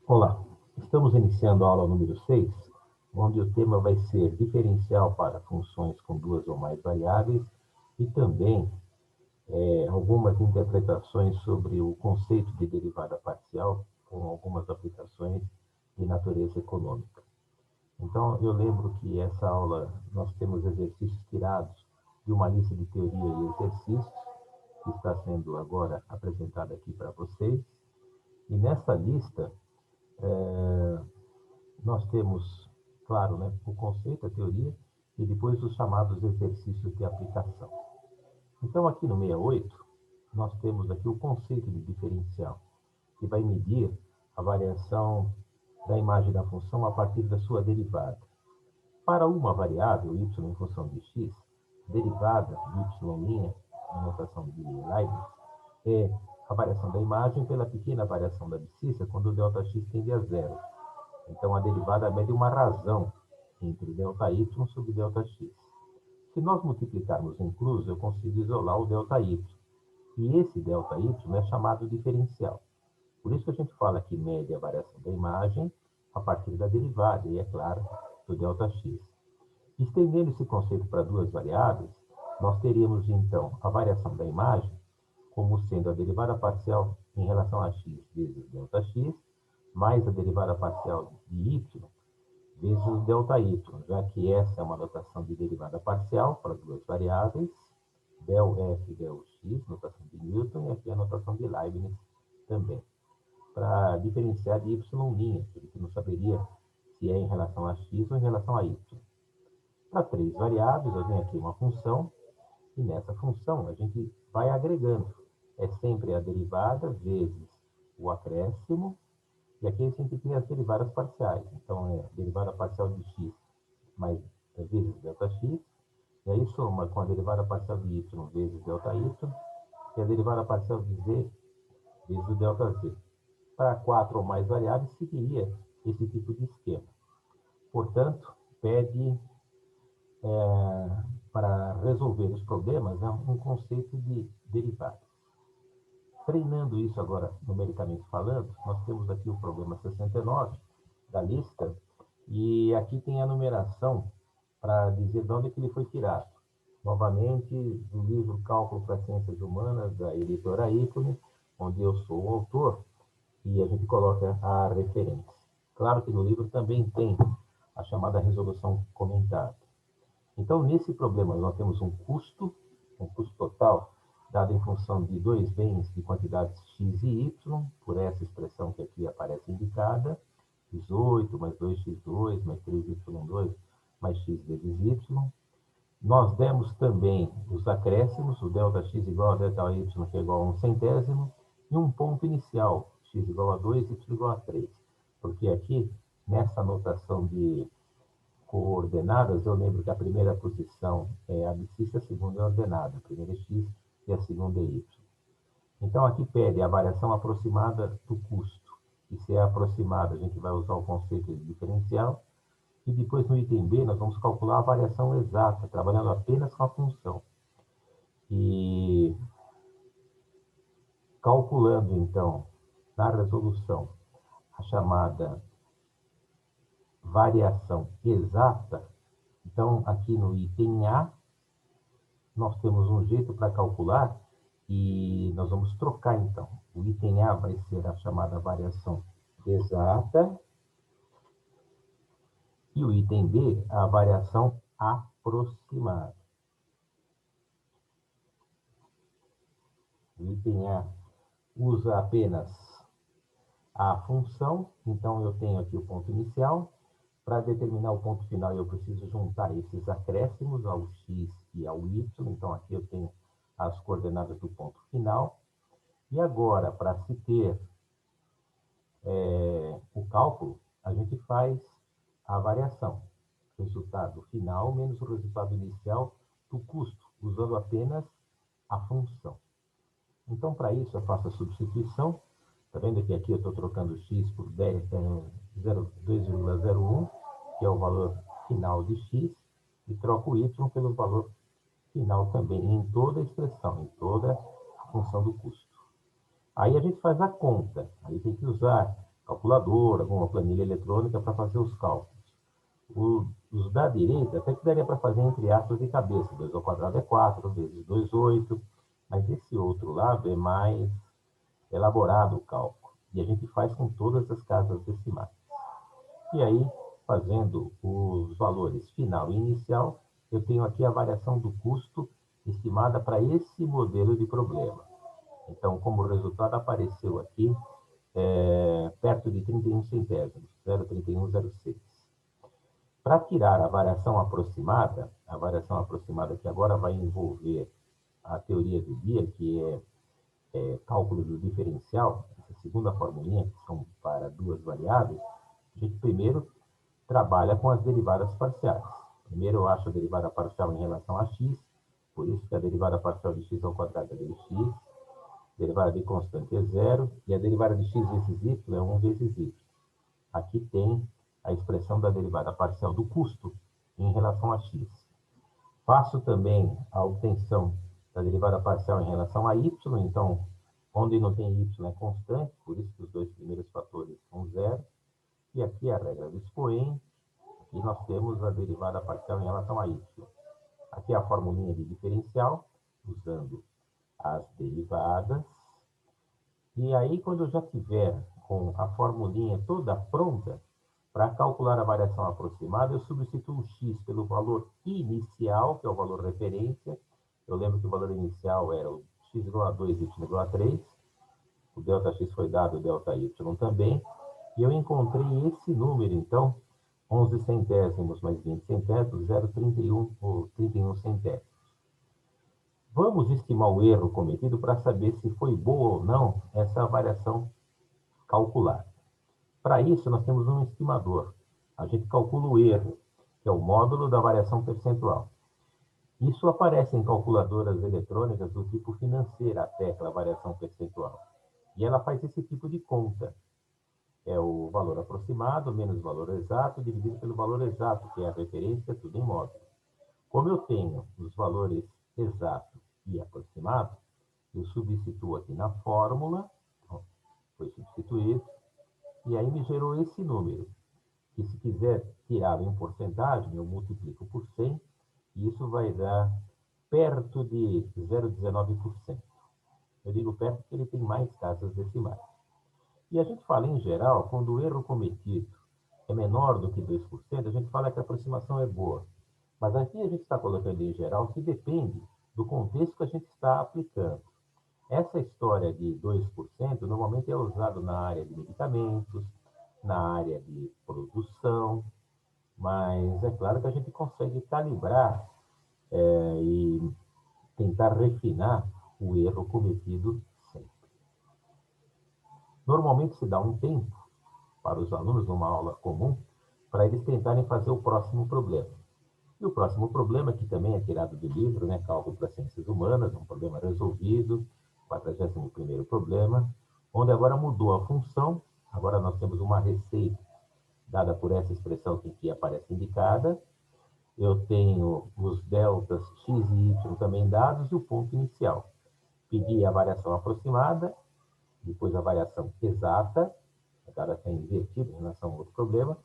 Olá, estamos iniciando a aula número 6, onde o tema vai ser diferencial para funções com duas ou mais variáveis e também algumas interpretações sobre o conceito de derivada parcial com algumas aplicações de natureza econômica. Então, eu lembro que essa aula nós temos exercícios tirados de uma lista de teoria e exercícios que está sendo agora apresentada aqui para vocês. E nessa lista, nós temos, claro, né, o conceito, a teoria, e depois os chamados exercícios de aplicação. Então, aqui no 68, nós temos aqui o conceito de diferencial, que vai medir a variação da imagem da função a partir da sua derivada. Para uma variável, y em função de x, derivada de y', na notação de Leibniz, é a variação da imagem pela pequena variação da abscissa quando o ΔX tende a zero. Então, a derivada mede uma razão entre ΔY sobre ΔX. Se nós multiplicarmos em cruz, eu consigo isolar o ΔY. E esse ΔY é chamado diferencial. Por isso que a gente fala que mede a variação da imagem a partir da derivada, e é claro, do ΔX. Estendendo esse conceito para duas variáveis, nós teríamos então a variação da imagem como sendo a derivada parcial em relação a x vezes ΔX, mais a derivada parcial de y vezes ΔY, já que essa é uma notação de derivada parcial para duas variáveis, del f, del x, notação de Newton, e aqui a notação de Leibniz também, para diferenciar de y', porque não saberia se é em relação a x ou em relação a y. Para três variáveis, eu tenho aqui uma função, e nessa função a gente vai agregando. É sempre a derivada vezes o acréscimo, e aqui a gente tem as derivadas parciais. Então, é a derivada parcial de x mais vezes ΔX, e aí soma com a derivada parcial de y vezes ΔY, e a derivada parcial de z vezes o ΔZ. Para quatro ou mais variáveis, seguiria esse tipo de esquema. Portanto, pede para resolver os problemas um conceito de derivadas. Treinando isso agora, numericamente falando, nós temos aqui o problema 69 da lista, e aqui tem a numeração para dizer de onde que ele foi tirado. Novamente, do livro Cálculo para Ciências Humanas, da editora Ícone, onde eu sou o autor, e a gente coloca a referência. Claro que no livro também tem a chamada resolução comentada. Então, nesse problema, nós temos um custo total, dado em função de dois bens de quantidades x e y, por essa expressão que aqui aparece indicada, x8 mais 2x2 mais 3y2 mais x vezes y. Nós demos também os acréscimos, o ΔX igual a ΔY, que é igual a 1 centésimo, e um ponto inicial, x igual a 2, y igual a 3. Porque aqui, nessa notação de coordenadas, eu lembro que a primeira posição é a abscissa, a segunda é a ordenada, a primeira é x e a segunda é y. Então, aqui pede a variação aproximada do custo. E se é aproximada, a gente vai usar o conceito de diferencial. E depois, no item B, nós vamos calcular a variação exata, trabalhando apenas com a função. E calculando, então, na resolução, a chamada variação exata, então, aqui no item A, nós temos um jeito para calcular e nós vamos trocar, então. O item A vai ser a chamada variação exata e o item B, a variação aproximada. O item A usa apenas a função, então eu tenho aqui o ponto inicial. Para determinar o ponto final, eu preciso juntar esses acréscimos ao x e ao y, então aqui eu tenho as coordenadas do ponto final. E agora, para se ter o cálculo, a gente faz a variação. Resultado final menos o resultado inicial do custo, usando apenas a função. Então, para isso, eu faço a substituição. Está vendo que aqui eu estou trocando x por 2,01, que é o valor final de x, e troco y pelo valor final também, em toda a expressão, em toda a função do custo. Aí a gente faz a conta. Aí tem que usar calculadora, alguma planilha eletrônica para fazer os cálculos. Os da direita até que daria para fazer entre aspas de cabeça. 2 ao quadrado é 4, vezes 2, 8. Mas esse outro lado é mais elaborado o cálculo. E a gente faz com todas as casas decimais. E aí, fazendo os valores final e inicial, eu tenho aqui a variação do custo estimada para esse modelo de problema. Então, como resultado, apareceu aqui perto de 31 centésimos, 0,3106. Para tirar a variação aproximada que agora vai envolver a teoria do dia, que é cálculo do diferencial, essa segunda formulinha, que são para duas variáveis, a gente primeiro trabalha com as derivadas parciais. Primeiro eu acho a derivada parcial em relação a x, por isso que a derivada parcial de x ao quadrado é dx, a derivada de constante é zero, e a derivada de x vezes y é 1 vezes y. Aqui tem a expressão da derivada parcial do custo em relação a x. Faço também a obtenção da derivada parcial em relação a y, então, onde não tem y é constante, por isso que os dois primeiros fatores são zero. E aqui a regra do expoente, e nós temos a derivada parcial em relação a y. Aqui a formulinha de diferencial, usando as derivadas. E aí, quando eu já tiver com a formulinha toda pronta, para calcular a variação aproximada, eu substituo o x pelo valor inicial, que é o valor referência. Eu lembro que o valor inicial era o x igual a 2, y igual a 3. O ΔX foi dado, o ΔY também. E eu encontrei esse número, então, 11 centésimos mais 20 centésimos, 0,31 ou 31 centésimos. Vamos estimar o erro cometido para saber se foi boa ou não essa variação calculada. Para isso, nós temos um estimador. A gente calcula o erro, que é o módulo da variação percentual. Isso aparece em calculadoras eletrônicas do tipo financeira, a tecla variação percentual. E ela faz esse tipo de conta. É o valor aproximado menos o valor exato dividido pelo valor exato, que é a referência, tudo em módulo. Como eu tenho os valores exato e aproximado, eu substituo aqui na fórmula, foi substituído, e aí me gerou esse número, que se quiser tirá-lo em porcentagem, eu multiplico por 100, e isso vai dar perto de 0,19%. Eu digo perto porque ele tem mais casas decimais. E a gente fala, em geral, quando o erro cometido é menor do que 2%, a gente fala que a aproximação é boa. Mas aqui a gente está colocando em geral que depende do contexto que a gente está aplicando. Essa história de 2% normalmente é usado na área de medicamentos, na área de produção, mas é claro que a gente consegue calibrar e tentar refinar o erro cometido sempre. Normalmente se dá um tempo para os alunos numa aula comum para eles tentarem fazer o próximo problema. E o próximo problema, que também é tirado do livro, né, Cálculo para Ciências Humanas, um problema resolvido, 41º problema, onde agora mudou a função, agora nós temos uma receita dada por essa expressão que aqui aparece indicada, eu tenho os deltas x e y também dados e o ponto inicial. Pedi a variação aproximada, depois a variação exata, agora está invertido em relação ao outro problema,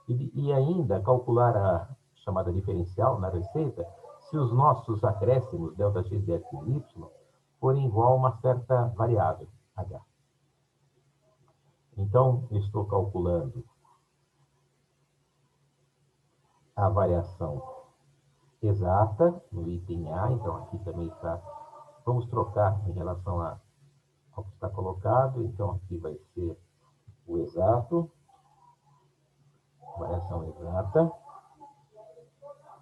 e ainda calcular a chamada diferencial na receita, se os nossos acréscimos, ΔX, dx e y, forem igual a uma certa variável, h. Então, eu estou calculando a variação exata no item A, então aqui também está, vamos trocar em relação ao que está colocado, então aqui vai ser o exato, variação exata,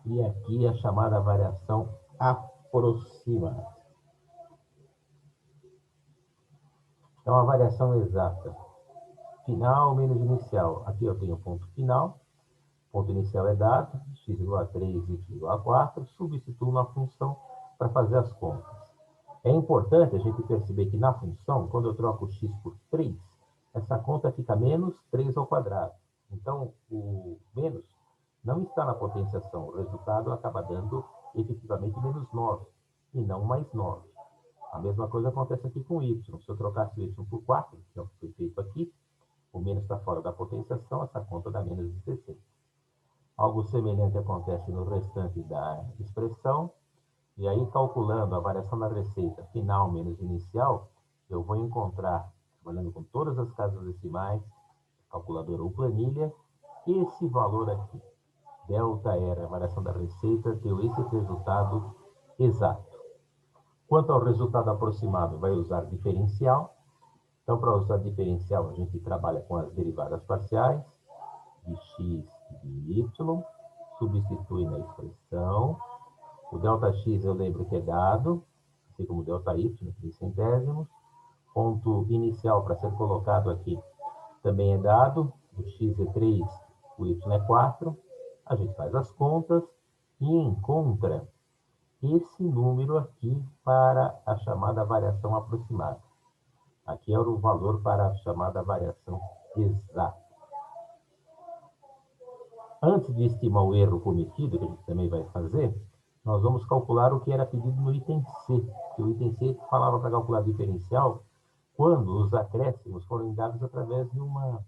e aqui a chamada variação aproximada. Então, a variação exata, final menos inicial. Aqui eu tenho ponto final, ponto inicial é dado, x igual a 3, y igual a 4, substituo na função para fazer as contas. É importante a gente perceber que na função, quando eu troco x por 3, essa conta fica menos 3 ao quadrado. Então, o menos não está na potenciação, o resultado acaba dando efetivamente menos 9, e não mais 9. A mesma coisa acontece aqui com y. Se eu trocasse o y por 4, que é o que foi feito aqui, o menos está fora da potenciação, essa conta dá menos de 60. Algo semelhante acontece no restante da expressão, e aí calculando a variação da receita final menos inicial, eu vou encontrar, trabalhando com todas as casas decimais, calculadora ou planilha, esse valor aqui. Delta era a variação da receita, deu esse resultado exato. Quanto ao resultado aproximado, vai usar diferencial. Então, para usar diferencial, a gente trabalha com as derivadas parciais de x e de y, substitui na expressão. O ΔX eu lembro que é dado, assim como o ΔY, 3 centésimos. Ponto inicial para ser colocado aqui também é dado, o x é 3, o y é 4. A gente faz as contas e encontra esse número aqui para a chamada variação aproximada. Aqui era o valor para a chamada variação exata. Antes de estimar o erro cometido, que a gente também vai fazer, nós vamos calcular o que era pedido no item C. Que o item C falava para calcular diferencial quando os acréscimos foram dados através de uma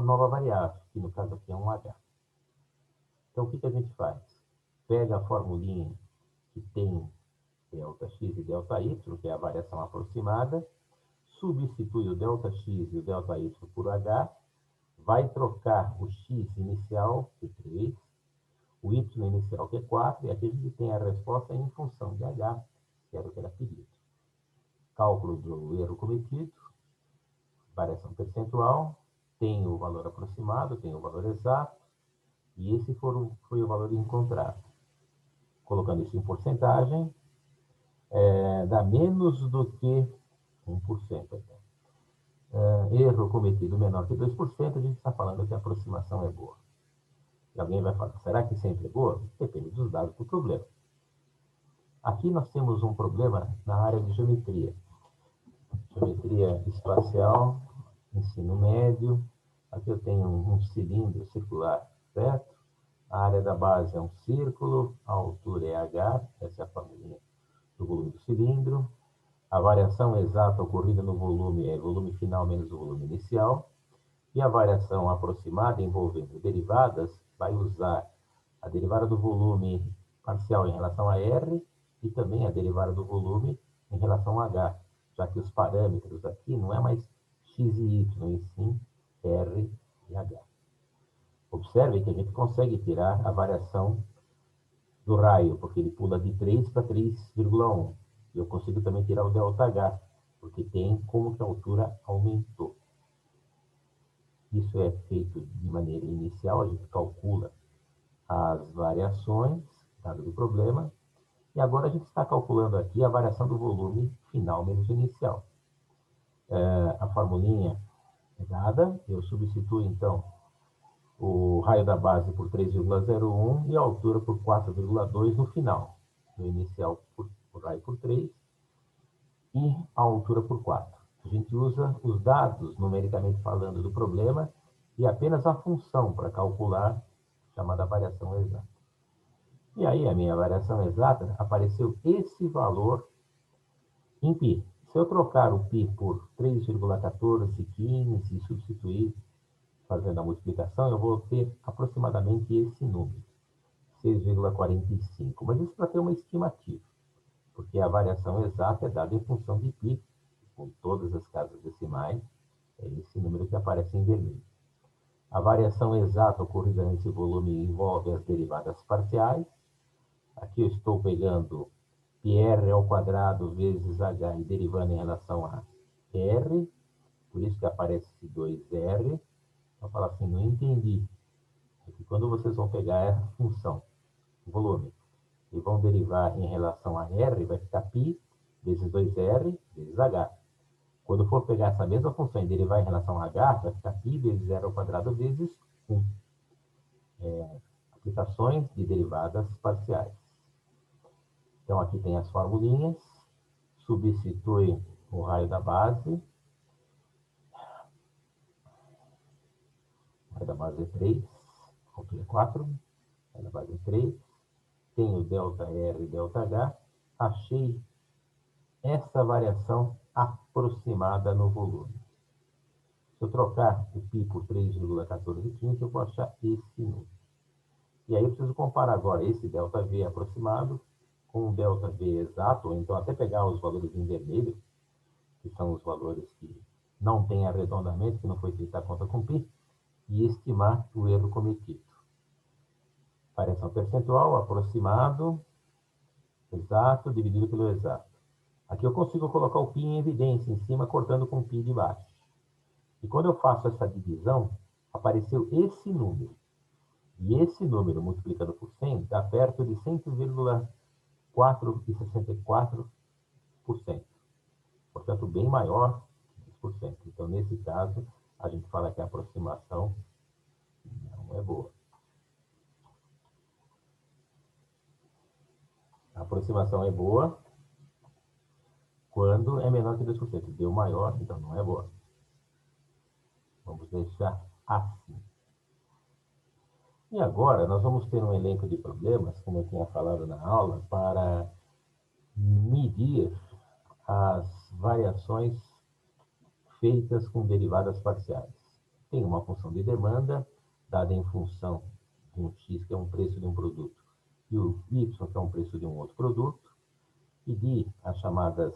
nova variável, que no caso aqui é um H. Então, o que a gente faz? Pega a formulinha que tem ΔX e ΔY, que é a variação aproximada, substitui o ΔX e o ΔY por H, vai trocar o x inicial, que é 3, o y inicial, que é 4, e aqui a gente tem a resposta em função de H, que era o que era pedido. Cálculo do erro cometido, variação percentual, tem o valor aproximado, tem o valor exato, e esse foi o valor encontrado. Colocando isso em porcentagem, dá menos do que 1%. Erro cometido menor que 2%, a gente está falando que a aproximação é boa. E alguém vai falar, será que sempre é boa? Depende dos dados do problema. Aqui nós temos um problema na área de geometria. Geometria espacial, ensino médio. Aqui eu tenho um cilindro circular, certo? A área da base é um círculo, a altura é h, essa é a formulinha do volume do cilindro. A variação exata ocorrida no volume é volume final menos o volume inicial. E a variação aproximada envolvendo derivadas vai usar a derivada do volume parcial em relação a R e também a derivada do volume em relação a H, já que os parâmetros aqui não é mais x e y, e sim R e H. Observe que a gente consegue tirar a variação do raio, porque ele pula de 3 para 3,1. E eu consigo também tirar o ΔH, porque tem como que a altura aumentou. Isso é feito de maneira inicial, a gente calcula as variações, dado do problema, e agora a gente está calculando aqui a variação do volume final menos inicial. A formulinha é dada, eu substituo então o raio da base por 3,01 e a altura por 4,2 no final. No inicial, o raio por 3 e a altura por 4. A gente usa os dados, numericamente falando, do problema e apenas a função para calcular, chamada variação exata. E aí, a minha variação exata, apareceu esse valor em π. Se eu trocar o π por 3,1415 e substituir, fazendo a multiplicação, eu vou ter aproximadamente esse número, 6,45. Mas isso para ter uma estimativa, porque a variação exata é dada em função de π, com todas as casas decimais, é esse número que aparece em vermelho. A variação exata ocorrida nesse volume envolve as derivadas parciais. Aqui eu estou pegando πr ao quadrado vezes h e derivando em relação a r, por isso que aparece esse 2r. Eu falo assim, não entendi. Porque quando vocês vão pegar essa função, volume, e vão derivar em relação a r, vai ficar π vezes 2r vezes h. Quando for pegar essa mesma função e derivar em relação a h, vai ficar π vezes r ao quadrado vezes 1. Aplicações de derivadas parciais. Então, aqui tem as formulinhas. Substitui o raio da base. O raio da base é 3, a altura é 4. O raio da base é 3. Tem o ΔR e ΔH. Achei essa variação aproximada no volume. Se eu trocar o π por 3,1415, eu vou achar esse número. E aí eu preciso comparar agora esse ΔV aproximado com o ΔV exato, ou então até pegar os valores em vermelho, que são os valores que não têm arredondamento, que não foi feita a conta com π, e estimar o erro cometido. Variação percentual, aproximado, exato, dividido pelo exato. Aqui eu consigo colocar o π em evidência, em cima, cortando com o π de baixo. E quando eu faço essa divisão, apareceu esse número. E esse número, multiplicado por 100, dá perto de 100,464%. Portanto, bem maior que 10%. Então, nesse caso, a gente fala que a aproximação não é boa. A aproximação é boa quando é menor que 2%. Deu maior, então não é boa. Vamos deixar assim. E agora nós vamos ter um elenco de problemas, como eu tinha falado na aula, para medir as variações feitas com derivadas parciais. Tem uma função de demanda, dada em função de um x, que é um preço de um produto, e o y, que é um preço de um outro produto, e as chamadas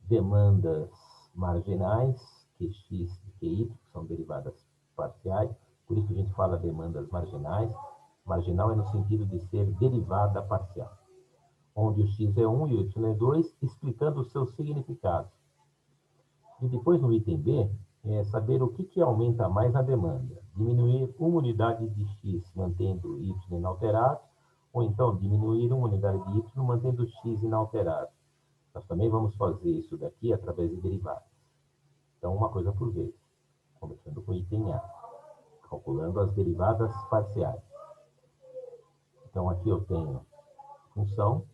demandas marginais, Qx e Qy, que são derivadas parciais. Por isso a gente fala demandas marginais. Marginal é no sentido de ser derivada parcial, onde o x é 1 e o y é 2, explicando os seus significados. E depois, no item B, é saber o que aumenta mais a demanda. Diminuir uma unidade de x mantendo y inalterado, ou então diminuir uma unidade de y mantendo x inalterado. Nós também vamos fazer isso daqui através de derivadas. Então, uma coisa por vez. Começando com o item A, calculando as derivadas parciais. Então, aqui eu tenho função.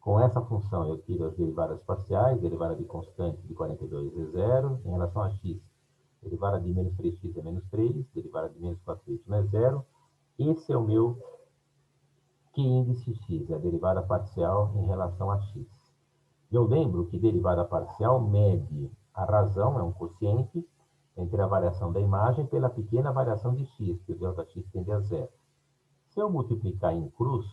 Com essa função, eu tiro as derivadas parciais. Derivada de constante de 42 é 0. Em relação a x, derivada de menos 3x é menos 3. Derivada de menos 4y é 0. Esse é o meu Q índice x, é a derivada parcial em relação a x. Eu lembro que derivada parcial mede a razão, é um quociente, entre a variação da imagem pela pequena variação de x, que o ΔX tende a 0. Se eu multiplicar em cruz,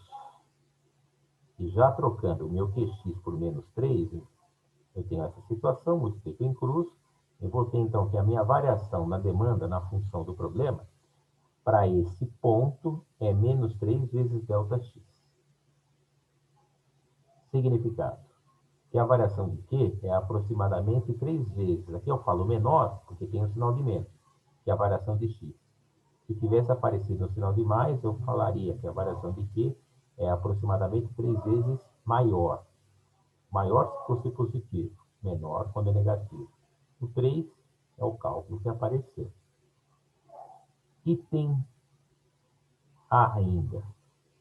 e já trocando o meu Qx por menos 3, eu tenho essa situação, multiplico em cruz, eu vou ter então que a minha variação na demanda, na função do problema, para esse ponto, é menos 3 vezes ΔX. Significado. Que a variação de Q é aproximadamente 3 vezes. Aqui eu falo menor, porque tem um sinal de menos, que é a variação de x. Se tivesse aparecido um sinal de mais, eu falaria que a variação de Q é aproximadamente 3 vezes maior. Maior se fosse positivo, menor quando é negativo. O 3 é o cálculo que apareceu. Item A ainda.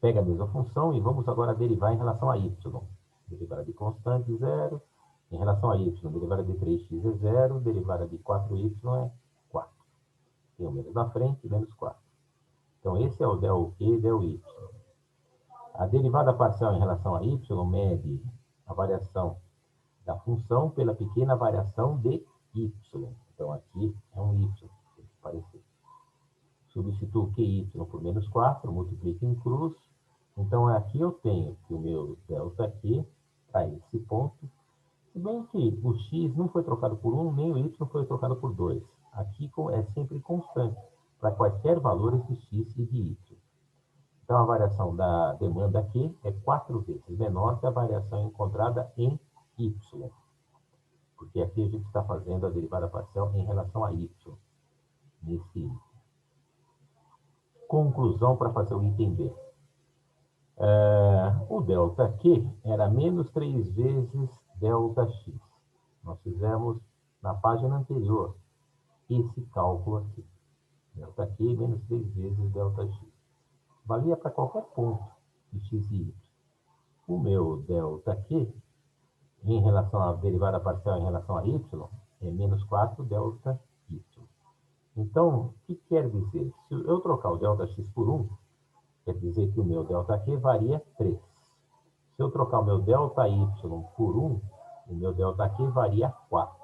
Pega a mesma função e vamos agora derivar em relação a y. Derivada de constante, 0. Em relação a y, derivada de 3x é 0. Derivada de 4y é 4. Tem o menos na frente, menos 4. Então, esse é o del Q e del y. A derivada parcial em relação a y mede a variação da função pela pequena variação de y. Então, aqui é um y, tem que parecer. Substituo QY por menos 4, multiplico em cruz. Então, aqui eu tenho que o meu ΔQ, para esse ponto, se bem que o x não foi trocado por 1, nem o y foi trocado por 2. Aqui é sempre constante, para quaisquer valores de x e de y. Então, a variação da demanda aqui é 4 vezes menor que a variação encontrada em y. Porque aqui a gente está fazendo a derivada parcial em relação a y, nesse item. Conclusão para fazer o item B. O ΔQ era menos 3 vezes ΔX. Nós fizemos na página anterior esse cálculo aqui. ΔQ menos 3 vezes ΔX. Valia para qualquer ponto de x e y. O meu ΔQ, em relação à derivada parcial em relação a y, é menos 4 ΔY. Então, o que quer dizer? Se eu trocar o ΔX por 1, quer dizer que o meu ΔQ varia 3. Se eu trocar o meu ΔY por 1, o meu ΔQ varia 4.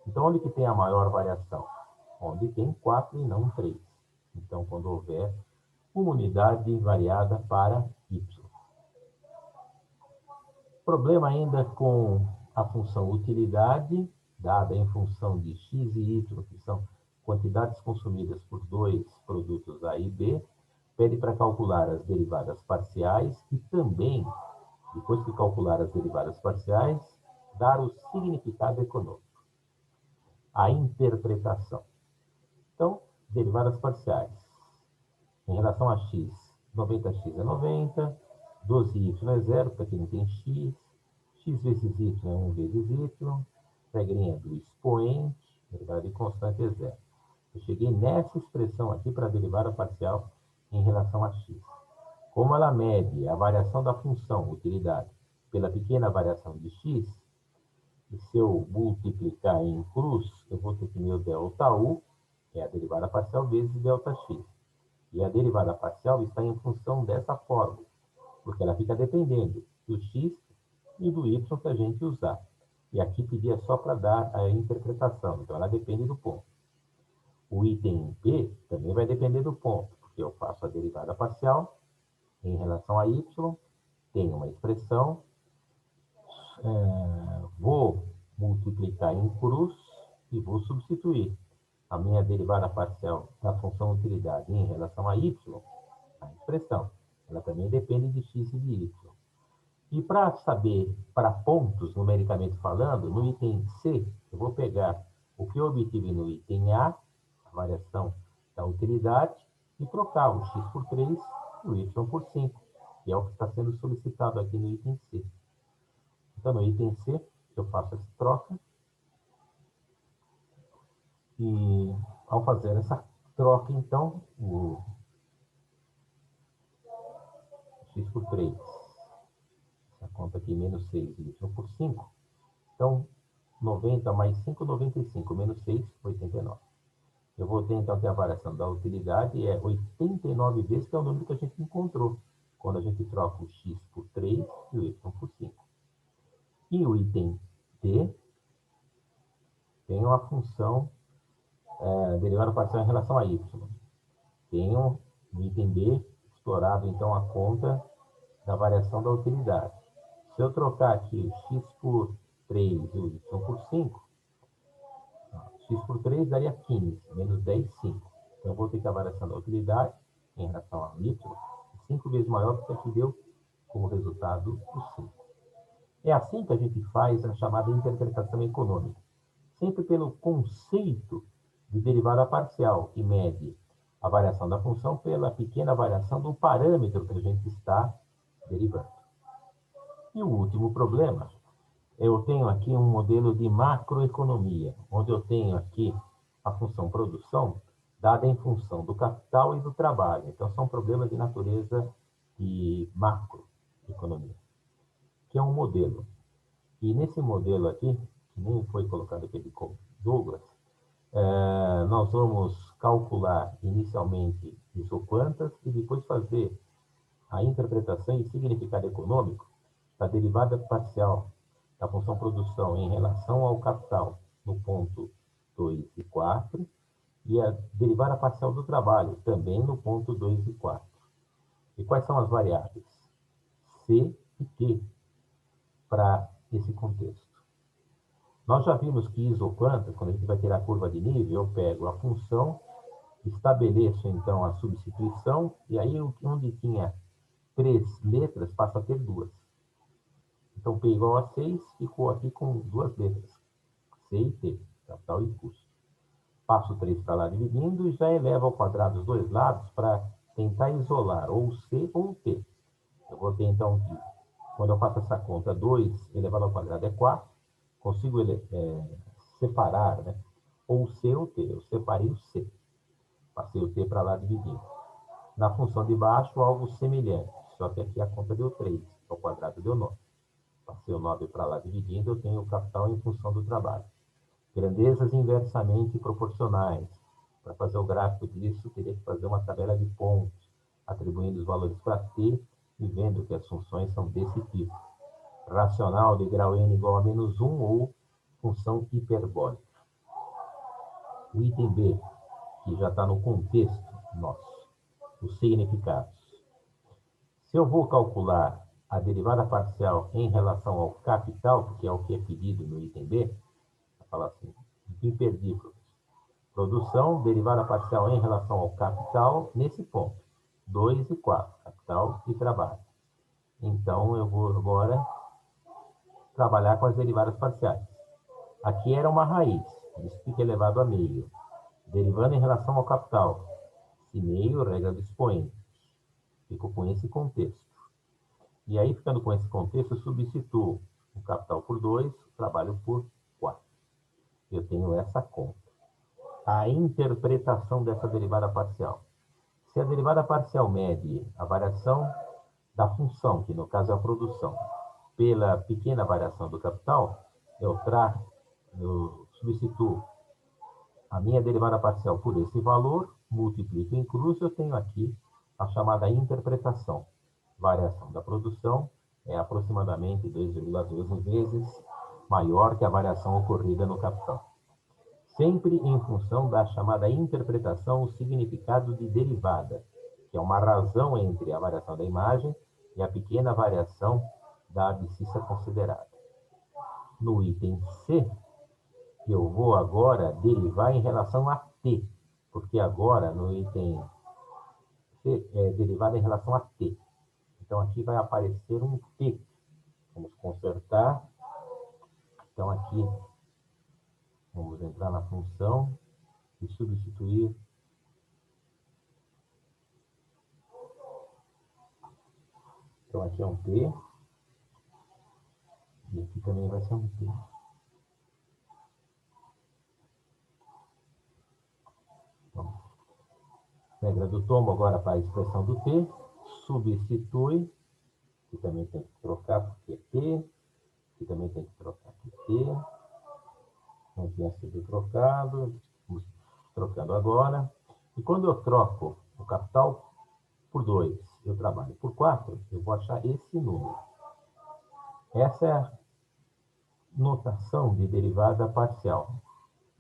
Então, onde que tem a maior variação? Onde tem 4 e não 3. Então, quando houver uma unidade variada para y. Problema ainda com a função utilidade, dada em função de x e y, que são quantidades consumidas por dois produtos A e B, pede para calcular as derivadas parciais e também, depois que calcular as derivadas parciais, dar o significado econômico, a interpretação. Então, derivadas parciais. Em relação a x, 90x é 90, 12y é 0, porque aqui não tem x, x vezes y é 1 vezes y, regrinha do expoente, derivada de constante é 0. Eu cheguei nessa expressão aqui para a derivada parcial em relação a x. Como ela mede a variação da função, utilidade, pela pequena variação de x, e se eu multiplicar em cruz, eu vou ter que meu ΔU, que é a derivada parcial, vezes ΔX. E a derivada parcial está em função dessa fórmula, porque ela fica dependendo do x e do y que a gente usar. E aqui pedia só para dar a interpretação, então ela depende do ponto. O item B também vai depender do ponto, porque eu faço a derivada parcial em relação a y, tenho uma expressão, vou multiplicar em cruz e vou substituir a minha derivada parcial da função utilidade em relação a y, a expressão. Ela também depende de x e de y. E para saber, para pontos, numericamente falando, no item C, eu vou pegar o que eu obtive no item A, a variação da utilidade, e trocar o x por 3 e o y por 5, que é o que está sendo solicitado aqui no item C. Então, no item C, eu faço essa troca, e ao fazer essa troca, então, o x por 3, essa conta aqui, menos 6 y por 5, então, 90 mais 5, 95, menos 6, 89. Eu vou ter, então, que a variação da utilidade é 89 vezes, que é o número que a gente encontrou, quando a gente troca o x por 3 e o y por 5. E o item D tem uma função derivada parcial em relação a y. Tenho no item B explorado, então, a conta da variação da utilidade. Se eu trocar aqui o x por 3 e o y por 5, x por 3 daria 15, menos 10, 5. Então, eu vou ter que a variação da utilidade em relação ao y, 5 vezes maior, porque aqui deu como resultado o 5. É assim que a gente faz a chamada interpretação econômica. Sempre pelo conceito de derivada parcial, que mede a variação da função pela pequena variação do parâmetro que a gente está derivando. E o último problema, eu tenho aqui um modelo de macroeconomia, onde eu tenho aqui a função produção dada em função do capital e do trabalho. Então, são problemas de natureza de macroeconomia, que é um modelo. E nesse modelo aqui, que nem foi colocado aqui de Douglas, nós vamos calcular inicialmente isoquantas e depois fazer a interpretação e significado econômico da derivada parcial da função produção em relação ao capital no ponto 2 e 4 e a derivada parcial do trabalho também no ponto 2 e 4. E quais são as variáveis? C e Q para esse contexto. Nós já vimos que isoquantas, quando a gente vai tirar a curva de nível, eu pego a função, estabeleço então a substituição, e aí onde tinha 3 letras passa a ter 2. Então, P igual a 6 ficou aqui com 2 letras, C e T, capital e custo. Passo 3 para lá dividindo e já eleva ao quadrado os dois lados para tentar isolar ou C ou T. Eu vou ter então que, quando eu faço essa conta, 2 elevado ao quadrado é 4, consigo separar, né? Ou C ou T. Eu separei o C. Passei o T para lá dividindo. Na função de baixo, algo semelhante. Só que aqui a conta deu 3. Ao quadrado deu 9. Passei o 9 para lá dividindo, eu tenho o capital em função do trabalho. Grandezas inversamente proporcionais. Para fazer o gráfico disso, teria que fazer uma tabela de pontos, atribuindo os valores para T e vendo que as funções são desse tipo. Racional de grau n igual a menos 1 ou função hiperbólica. O item B, que já está no contexto nosso, os significados. Se eu vou calcular a derivada parcial em relação ao capital, que é o que é pedido no item B, vou falar assim, imperdível. Produção, derivada parcial em relação ao capital, nesse ponto. 2 e 4, capital e trabalho. Então, eu vou agora trabalhar com as derivadas parciais. Aqui era uma raiz, isso fica elevado a meio. Derivando em relação ao capital. Se meio, regra do expoente. Fico com esse contexto. E aí, ficando com esse contexto, eu substituo o capital por 2, o trabalho por 4. Eu tenho essa conta. A interpretação dessa derivada parcial. Se a derivada parcial mede a variação da função, que no caso é a produção, pela pequena variação do capital, eu substituo a minha derivada parcial por esse valor, multiplico em cruz, eu tenho aqui a chamada interpretação. Variação da produção é aproximadamente 2,12 vezes maior que a variação ocorrida no capital. Sempre em função da chamada interpretação, o significado de derivada, que é uma razão entre a variação da imagem e a pequena variação da abscissa considerada. No item C, eu vou agora derivar em relação a t, porque agora no item C é derivada em relação a t. Então aqui vai aparecer um t. Vamos consertar. Então aqui vamos entrar na função e substituir. Então aqui é um t. E aqui também vai ser um t. Então, regra do tombo agora para a expressão do t. Substitui. Que também tem que trocar porque é t. Que também tem que trocar aqui t. Não tinha sido trocado. Estamos trocando agora. E quando eu troco o capital por 2, eu trabalho por 4, eu vou achar esse número. Essa é a notação de derivada parcial.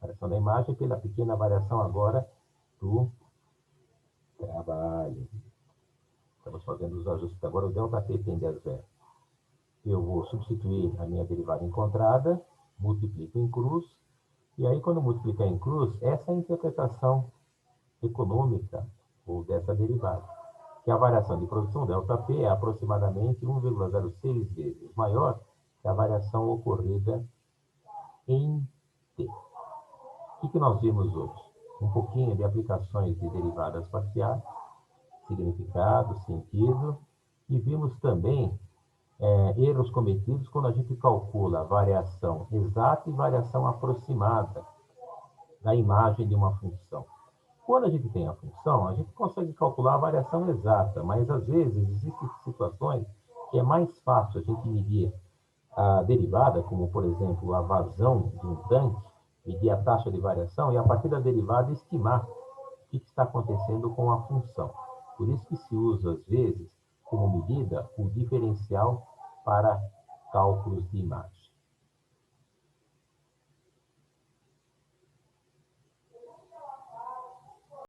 Variação da imagem pela pequena variação agora do trabalho. Estamos fazendo os ajustes. Agora o ΔT tende a zero. Eu vou substituir a minha derivada encontrada, multiplico em cruz, e aí quando multiplicar em cruz, essa é a interpretação econômica ou dessa derivada, que a variação de produção ΔP é aproximadamente 1,06 vezes maior que a variação ocorrida em T. O que nós vimos hoje? Um pouquinho de aplicações de derivadas parciais, significado, sentido, e vimos também erros cometidos quando a gente calcula a variação exata e variação aproximada da imagem de uma função. Quando a gente tem a função, a gente consegue calcular a variação exata, mas às vezes existem situações que é mais fácil a gente medir a derivada, como por exemplo a vazão de um tanque, medir a taxa de variação e a partir da derivada estimar o que está acontecendo com a função. Por isso que se usa às vezes como medida o diferencial para cálculos de imagem.